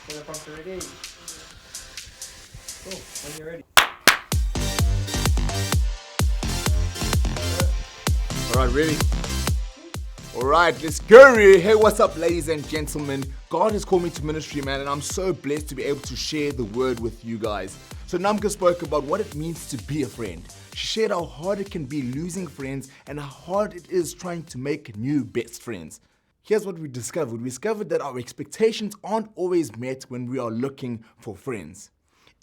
When I'm ready. Cool. When you're ready. Alright, ready? Alright, let's go. Hey, what's up, ladies and gentlemen? God has called me to ministry, man, and I'm so blessed to be able to share the word with you guys. So Namka spoke about what it means to be a friend. She shared how hard it can be losing friends and how hard it is trying to make new best friends. Here's what we discovered. We discovered that our expectations aren't always met when we are looking for friends.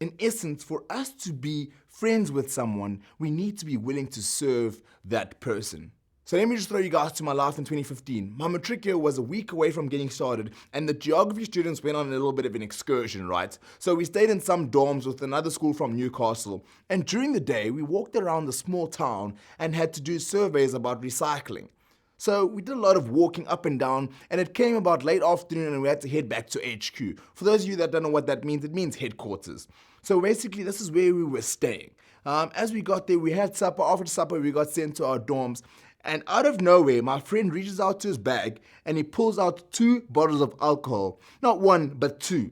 In essence, for us to be friends with someone, we need to be willing to serve that person. So let me just throw you guys to my life in 2015. My matric year was a week away from getting started, and the geography students went on a little bit of an excursion, right? So we stayed in some dorms with another school from Newcastle, and during the day, we walked around the small town and had to do surveys about recycling. So we did a lot of walking up and down, and it came about late afternoon and we had to head back to HQ. For those of you that don't know what that means, it means headquarters. So basically, this is where we were staying. As we got there, we had supper. After supper, we got sent to our dorms. And out of nowhere, my friend reaches out to his bag and he pulls out 2 bottles of alcohol. Not 1, but 2.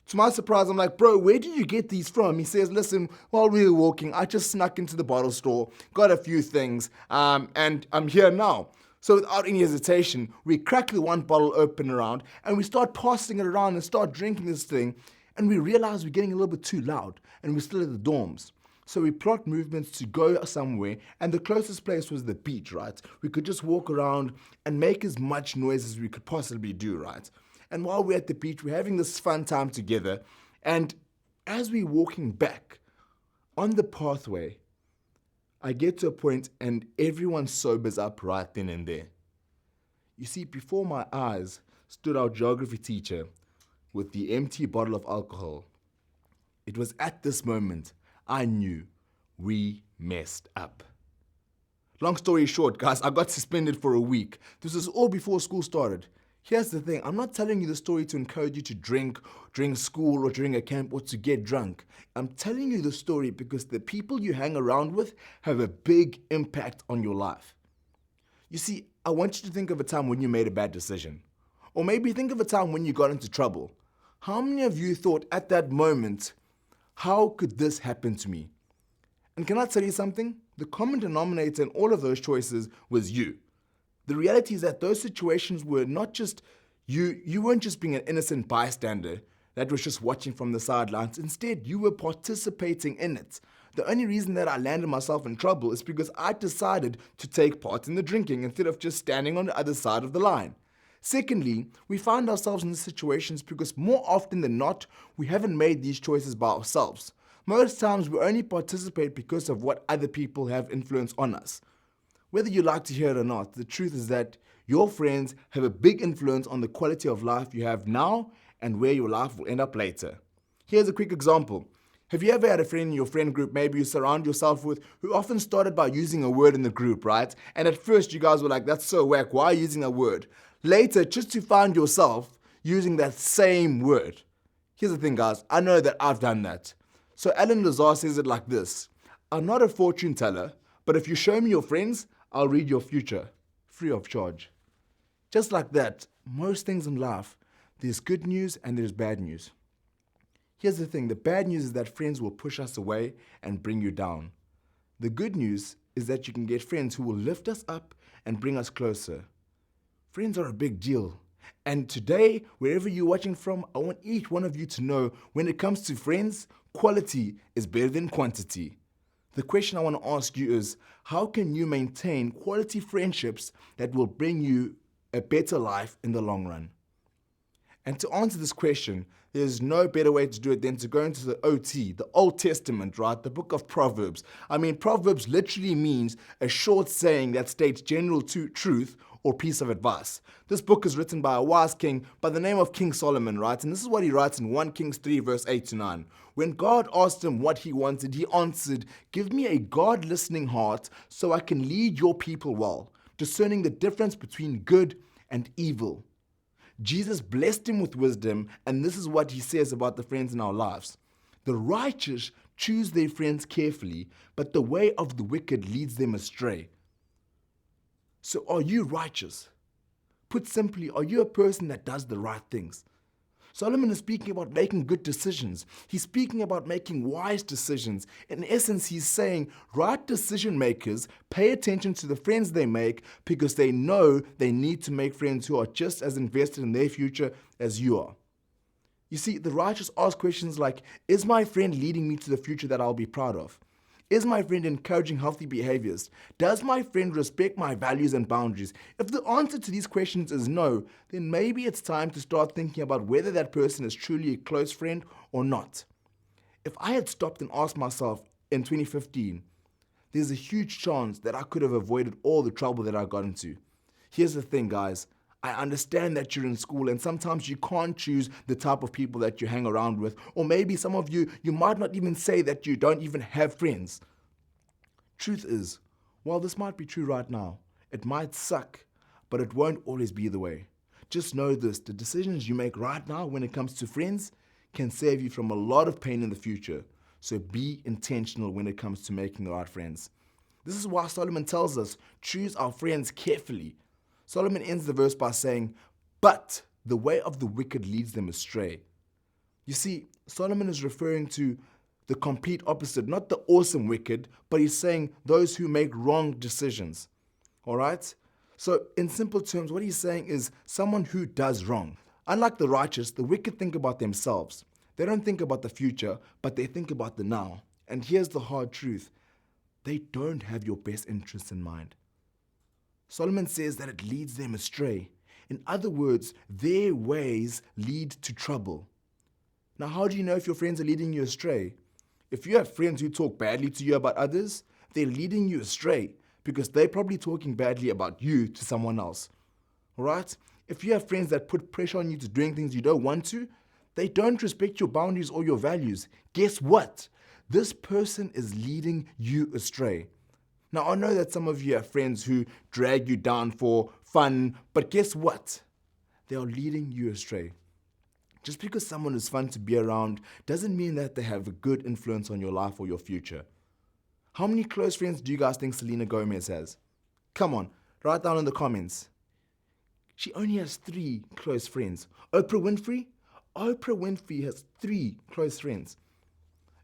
To my surprise, I'm like, bro, where did you get these from? He says, listen, while we were walking, I just snuck into the bottle store, got a few things, and I'm here now. So without any hesitation, we crack the 1 bottle open around and we start passing it around and start drinking this thing. And we realize we're getting a little bit too loud and we're still at the dorms. So we plot movements to go somewhere, and the closest place was the beach, right? We could just walk around and make as much noise as we could possibly do, right? And while we're at the beach, we're having this fun time together. And as we're walking back on the pathway, I get to a point and everyone sobers up right then and there. You see, before my eyes stood our geography teacher with the empty bottle of alcohol. It was at this moment I knew we messed up. Long story short, guys, I got suspended for a week. This was all before school started. Here's the thing, I'm not telling you the story to encourage you to drink during school or during a camp or to get drunk. I'm telling you the story because the people you hang around with have a big impact on your life. You see, I want you to think of a time when you made a bad decision. Or maybe think of a time when you got into trouble. How many of you thought at that moment, how could this happen to me? And can I tell you something? The common denominator in all of those choices was you. The reality is that those situations were not just you weren't just being an innocent bystander that was just watching from the sidelines. Instead, you were participating in it. The only reason that I landed myself in trouble is because I decided to take part in the drinking instead of just standing on the other side of the line. Secondly, we find ourselves in these situations because more often than not, we haven't made these choices by ourselves. Most times we only participate because of what other people have influence on us. Whether you like to hear it or not, the truth is that your friends have a big influence on the quality of life you have now and where your life will end up later. Here's a quick example. Have you ever had a friend in your friend group, maybe you surround yourself with, who often started by using a word in the group, right? And at first you guys were like, that's so whack, why are you using a word? Later, just to find yourself using that same word. Here's the thing, guys. I know that I've done that. So Alan Lazar says it like this. I'm not a fortune teller, but if you show me your friends, I'll read your future, free of charge. Just like that, most things in life, there's good news and there's bad news. Here's the thing. The bad news is that friends will push us away and bring you down. The good news is that you can get friends who will lift us up and bring us closer. Friends are a big deal. And today, wherever you're watching from, I want each one of you to know when it comes to friends, quality is better than quantity. The question I want to ask you is, how can you maintain quality friendships that will bring you a better life in the long run? And to answer this question, there's no better way to do it than to go into the OT, the Old Testament, right? The book of Proverbs. I mean, Proverbs literally means a short saying that states general truth or piece of advice. This book is written by a wise king by the name of King Solomon, right? And this is what he writes in 1 Kings 3, verse 8 to 9. When God asked him what he wanted, he answered, "Give me a God-listening heart so I can lead your people well, discerning the difference between good and evil." Jesus blessed him with wisdom, and this is what he says about the friends in our lives. The righteous choose their friends carefully, but the way of the wicked leads them astray. So are you righteous? Put simply, are you a person that does the right things? Solomon is speaking about making good decisions. He's speaking about making wise decisions. In essence, he's saying, right decision makers pay attention to the friends they make because they know they need to make friends who are just as invested in their future as you are. You see, the righteous ask questions like, is my friend leading me to the future that I'll be proud of? Is my friend encouraging healthy behaviors? Does my friend respect my values and boundaries? If the answer to these questions is no, then maybe it's time to start thinking about whether that person is truly a close friend or not. If I had stopped and asked myself in 2015, there's a huge chance that I could have avoided all the trouble that I got into. Here's the thing, guys. I understand that you're in school and sometimes you can't choose the type of people that you hang around with. Or maybe some of you might not even say that you don't even have friends. Truth is, while this might be true right now, it might suck, but it won't always be the way. Just know this, the decisions you make right now when it comes to friends can save you from a lot of pain in the future. So be intentional when it comes to making the right friends. This is why Solomon tells us, choose our friends carefully. Solomon ends the verse by saying, but the way of the wicked leads them astray. You see, Solomon is referring to the complete opposite, not the awesome wicked, but he's saying those who make wrong decisions. All right? So in simple terms, what he's saying is someone who does wrong. Unlike the righteous, the wicked think about themselves. They don't think about the future, but they think about the now. And here's the hard truth. They don't have your best interests in mind. Solomon says that it leads them astray. In other words, their ways lead to trouble. Now, how do you know if your friends are leading you astray? If you have friends who talk badly to you about others, they're leading you astray because they're probably talking badly about you to someone else. All right? If you have friends that put pressure on you to doing things you don't want to, they don't respect your boundaries or your values. Guess what? This person is leading you astray. Now, I know that some of you have friends who drag you down for fun, but guess what? They are leading you astray. Just because someone is fun to be around doesn't mean that they have a good influence on your life or your future. How many close friends do you guys think Selena Gomez has? Come on, write down in the comments. She only has 3 close friends. Oprah Winfrey? Oprah Winfrey has 3 close friends.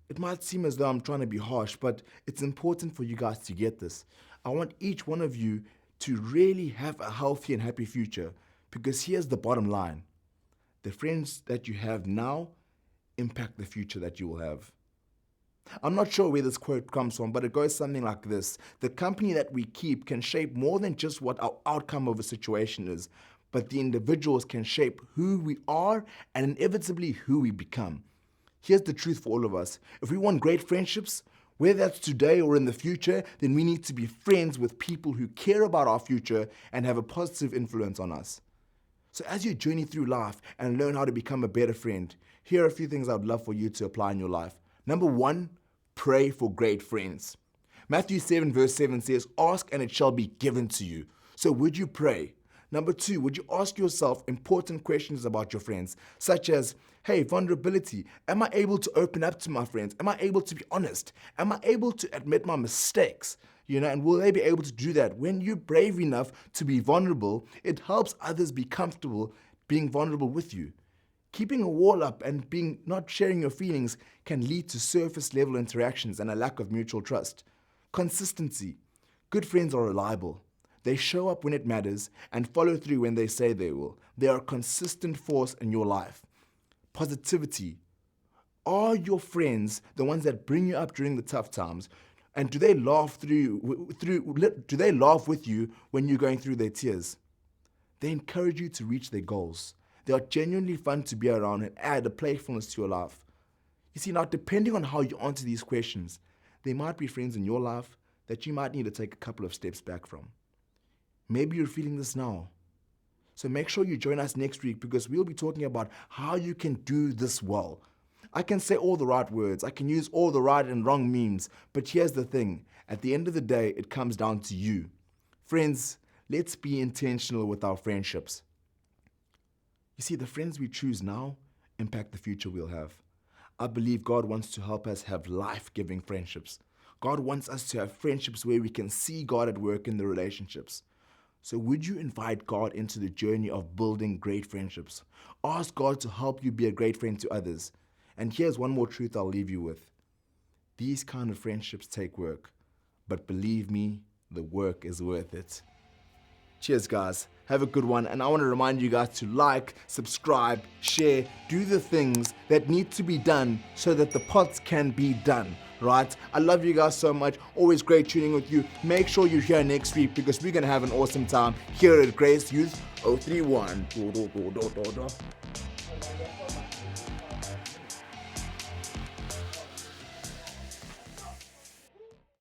It might seem as though I'm trying to be harsh, but it's important for you guys to get this. I want each one of you to really have a healthy and happy future, because here's the bottom line. The friends that you have now impact the future that you will have. I'm not sure where this quote comes from, but it goes something like this. The company that we keep can shape more than just what our outcome of a situation is, but the individuals can shape who we are and inevitably who we become. Here's the truth for all of us. If we want great friendships, whether that's today or in the future, then we need to be friends with people who care about our future and have a positive influence on us. So as you journey through life and learn how to become a better friend, here are a few things I would love for you to apply in your life. Number 1, pray for great friends. Matthew 7 verse 7 says, ask and it shall be given to you. So would you pray? Number 2, would you ask yourself important questions about your friends, such as, hey, vulnerability. Am I able to open up to my friends? Am I able to be honest? Am I able to admit my mistakes? And will they be able to do that? When you're brave enough to be vulnerable, it helps others be comfortable being vulnerable with you. Keeping a wall up and not sharing your feelings can lead to surface level interactions and a lack of mutual trust. Consistency. Good friends are reliable. They show up when it matters and follow through when they say they will. They are a consistent force in your life. Positivity. Are your friends the ones that bring you up during the tough times? And do they laugh do they laugh with you when you're going through their tears? They encourage you to reach their goals. They are genuinely fun to be around and add a playfulness to your life. You see, now depending on how you answer these questions, there might be friends in your life that you might need to take a couple of steps back from. Maybe you're feeling this now. So make sure you join us next week because we'll be talking about how you can do this well. I can say all the right words, I can use all the right and wrong memes, but here's the thing. At the end of the day, it comes down to you. Friends, let's be intentional with our friendships. You see, the friends we choose now impact the future we'll have. I believe God wants to help us have life-giving friendships. God wants us to have friendships where we can see God at work in the relationships. So would you invite God into the journey of building great friendships? Ask God to help you be a great friend to others. And here's one more truth I'll leave you with. These kind of friendships take work, but believe me, the work is worth it. Cheers, guys. Have a good one. And I want to remind you guys to like, subscribe, share, do the things that need to be done so that the pots can be done, right? I love you guys so much. Always great tuning with you. Make sure you're here next week because we're going to have an awesome time here at Grace Youth 031.